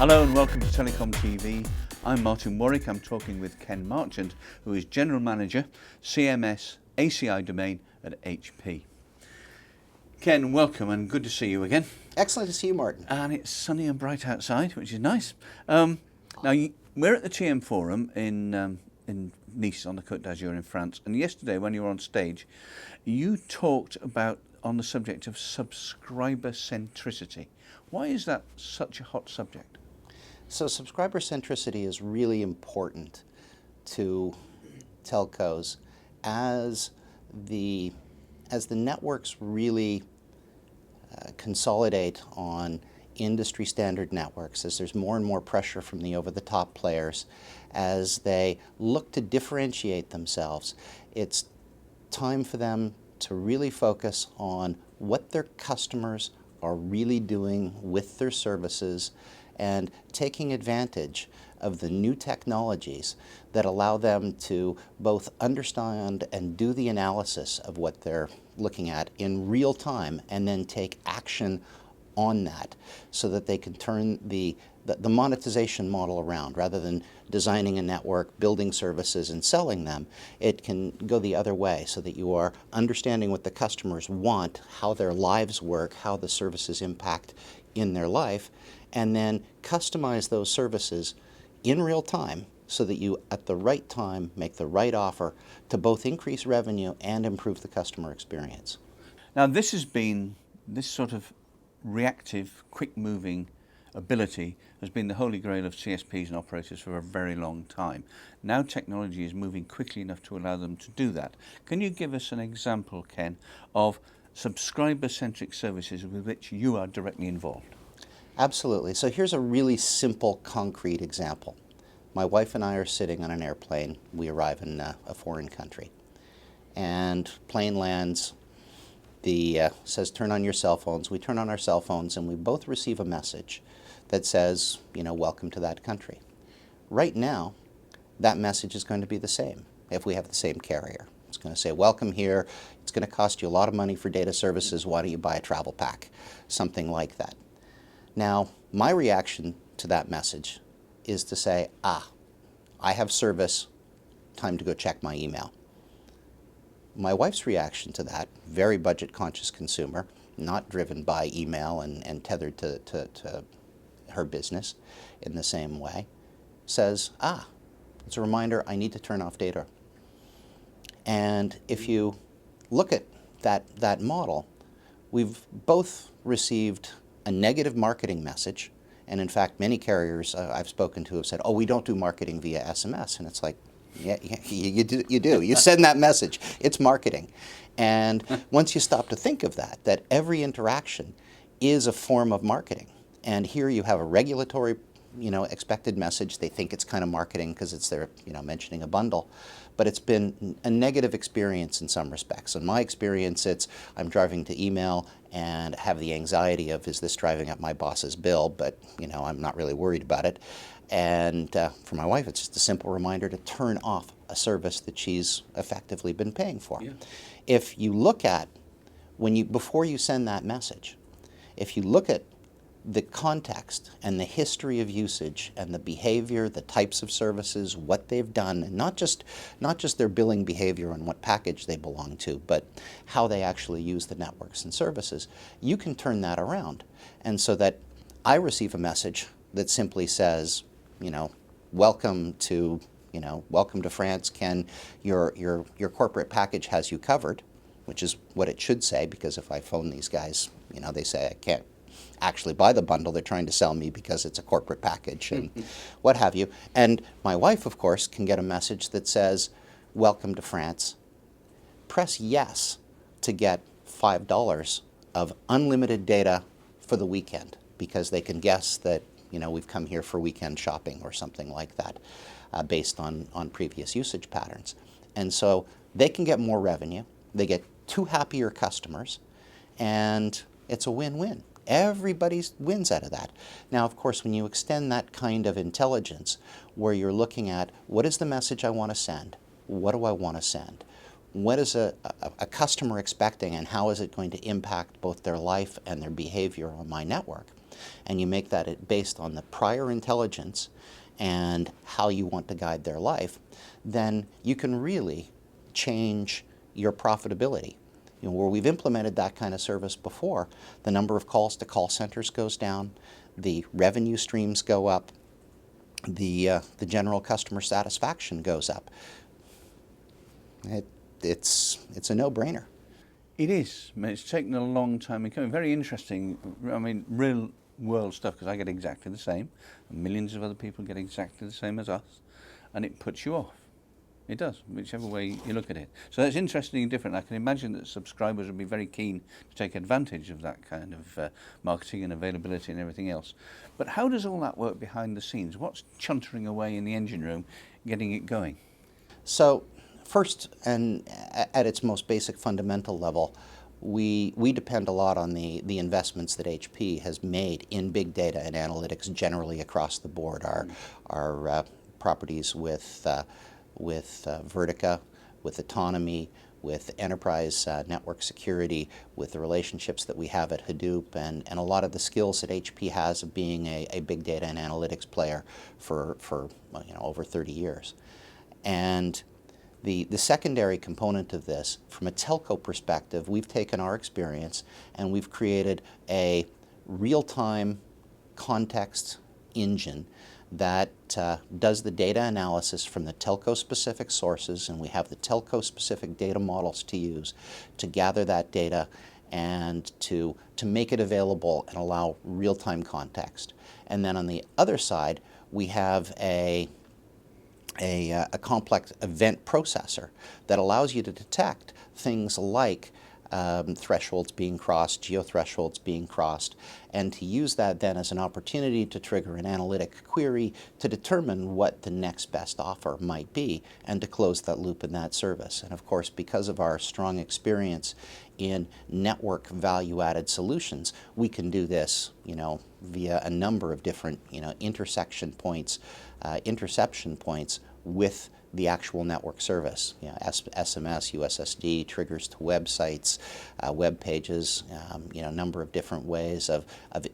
Hello and welcome to TelecomTV. I'm Martyn Warwick. I'm talking with Ken Marchant, who is General Manager, CMS ACI Domain at HP. Ken, welcome and good to see you again. Excellent to see you, Martyn. And it's sunny and bright outside, which is nice. We're at the TM Forum in Nice on the Côte d'Azur in France, and yesterday when you were on stage, you talked about on the subject of subscriber centricity. Why is that such a hot subject? So subscriber centricity is really important to telcos as the networks really consolidate on industry standard networks, as there's more and more pressure from the over-the-top players, as they look to differentiate themselves. It's time for them to really focus on what their customers are really doing with their services and taking advantage of the new technologies that allow them to both understand and do the analysis of what they're looking at in real time and then take action on that so that they can turn the monetization model around. Rather than designing a network, building services and selling them, it can go the other way so that you are understanding what the customers want, how their lives work, how the services impact in their life, and then customize those services in real time so that you, at the right time, make the right offer to both increase revenue and improve the customer experience. Now this sort of reactive, quick-moving ability has been the holy grail of CSPs and operators for a very long time. Now technology is moving quickly enough to allow them to do that. Can you give us an example, Ken, of subscriber-centric services with which you are directly involved? Absolutely. So here's a really simple, concrete example. My wife and I are sitting on an airplane. We arrive in a foreign country. And plane lands. Says turn on your cell phones. We turn on our cell phones and we both receive a message that says, welcome to that country. Right now, that message is going to be the same if we have the same carrier. It's going to say, welcome here. It's going to cost you a lot of money for data services. Why don't you buy a travel pack? Something like that. Now, my reaction to that message is to say, I have service, time to go check my email. My wife's reaction to that, very budget-conscious consumer, not driven by email and tethered to her business in the same way, says, it's a reminder I need to turn off data. And if you look at that model, we've both received a negative marketing message, and in fact many carriers I've spoken to have said, we don't do marketing via SMS, and it's like, yeah, you do. You send that message. It's marketing. And once you stop to think of that every interaction is a form of marketing. And here you have a regulatory, expected message. They think it's kind of marketing because it's their, mentioning a bundle. But it's been a negative experience in some respects. In my experience, I'm driving to email and have the anxiety of, is this driving up my boss's bill? But, I'm not really worried about it. And for my wife, it's just a simple reminder to turn off a service that she's effectively been paying for. Yeah. If you look at, before you send that message, if you look at the context and the history of usage and the behavior, the types of services, what they've done, and not just their billing behavior and what package they belong to, but how they actually use the networks and services, you can turn that around. And so that I receive a message that simply says, welcome to France, Ken, your corporate package has you covered, which is what it should say, because if I phone these guys, they say I can't actually buy the bundle. They're trying to sell me because it's a corporate package and what have you. And my wife, of course, can get a message that says, welcome to France. Press yes to get $5 of unlimited data for the weekend, because they can guess that we've come here for weekend shopping or something like that, based on previous usage patterns. And so they can get more revenue, they get 2 happier customers, and it's a win-win. Everybody wins out of that. Now, of course, when you extend that kind of intelligence, where you're looking at what is the message I want to send, what do I want to send, what is a customer expecting, and how is it going to impact both their life and their behavior on my network, and you make that based on the prior intelligence and how you want to guide their life, then you can really change your profitability. You know, where we've implemented that kind of service before, the number of calls to call centers goes down, the revenue streams go up, the general customer satisfaction goes up. It's a no-brainer. It is. I mean, it's taken a long time in coming. Very interesting. I mean, real world stuff, because I get exactly the same, and millions of other people get exactly the same as us, and it puts you off. It does, whichever way you look at it. So that's interesting and different. I can imagine that subscribers would be very keen to take advantage of that kind of marketing and availability and everything else. But how does all that work behind the scenes? What's chuntering away in the engine room, getting it going? So first, and at its most basic fundamental level, we depend a lot on the investments that HP has made in big data and analytics generally across the board. Our properties with Vertica, with autonomy, with enterprise network security, with the relationships that we have at Hadoop, and a lot of the skills that HP has of being a big data and analytics player for over 30 years. And the secondary component of this, from a telco perspective, we've taken our experience and we've created a real-time context engine that does the data analysis from the telco-specific sources, and we have the telco-specific data models to use to gather that data and to make it available and allow real-time context. And then on the other side, we have a complex event processor that allows you to detect things like thresholds being crossed, geo-thresholds being crossed, and to use that then as an opportunity to trigger an analytic query to determine what the next best offer might be and to close that loop in that service. And of course, because of our strong experience in network value-added solutions, we can do this, via a number of different, interception points with the actual network service, SMS, USSD, triggers to websites, web pages, a number of different ways of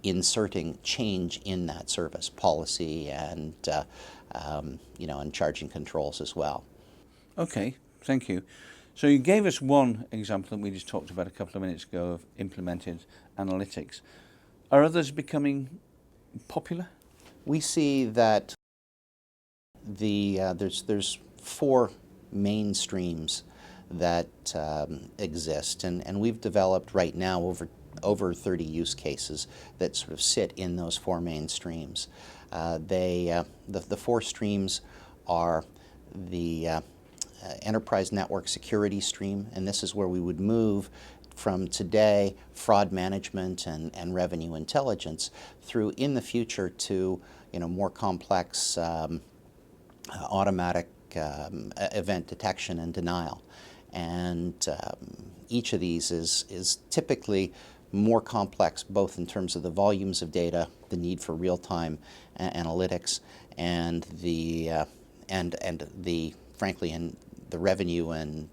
inserting change in that service, policy and and charging controls as well. Okay, thank you. So you gave us one example that we just talked about a couple of minutes ago of implemented analytics. Are others becoming popular? We see that there's four main streams that exist, and we've developed right now over 30 use cases that sort of sit in those four main streams. The four streams are the enterprise network security stream, and this is where we would move from today fraud management and revenue intelligence through in the future to more complex automatic event detection and denial. And each of these is typically more complex, both in terms of the volumes of data, the need for real-time analytics, and frankly, the revenue and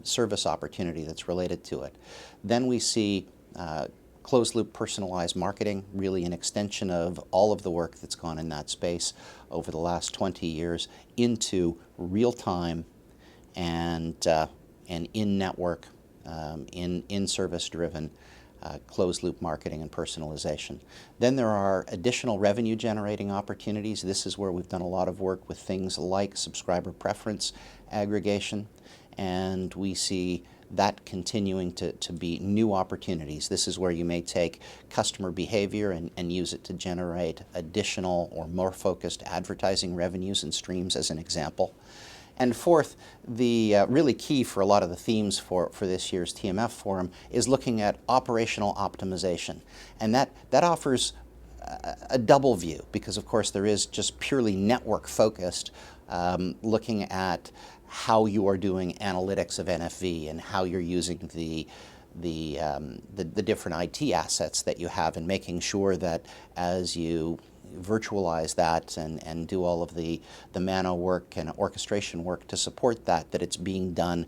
service opportunity that's related to it. Then we see closed-loop personalized marketing, really an extension of all of the work that's gone in that space over the last 20 years into real-time and in-network, in-service-driven closed-loop marketing and personalization. Then there are additional revenue-generating opportunities. This is where we've done a lot of work with things like subscriber preference aggregation, and we see that continuing to be new opportunities. This is where you may take customer behavior and use it to generate additional or more focused advertising revenues and streams, as an example. And fourth, the really key for a lot of the themes for this year's TMF Forum is looking at operational optimization. And that offers a double view, because of course there is just purely network focused, looking at how you are doing analytics of NFV and how you're using the different IT assets that you have, and making sure that as you virtualize that and do all of the mano work and orchestration work to support that it's being done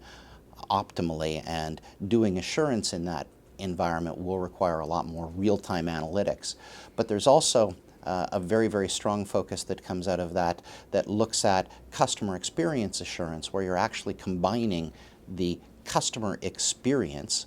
optimally, and doing assurance in that environment will require a lot more real-time analytics. But there's also a very, very strong focus that comes out of that that looks at customer experience assurance, where you're actually combining the customer experience,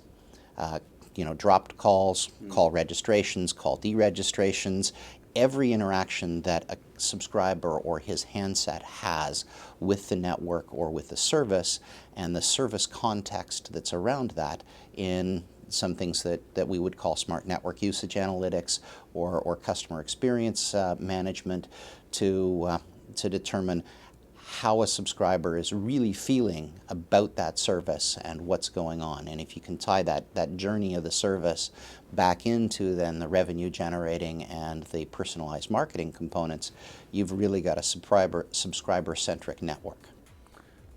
dropped calls, call registrations, call deregistrations, every interaction that a subscriber or his handset has with the network or with the service, and the service context that's around that in some things that we would call smart network usage analytics or customer experience management to determine how a subscriber is really feeling about that service and what's going on. And if you can tie that journey of the service back into then the revenue generating and the personalized marketing components, you've really got a subscriber-centric network.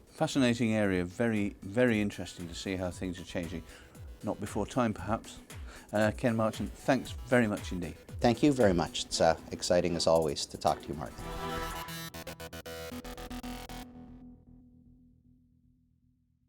Fascinating area, very, very interesting to see how things are changing. Not before time, perhaps. Ken Martyn, thanks very much indeed. Thank you very much. It's exciting as always to talk to you, Martyn.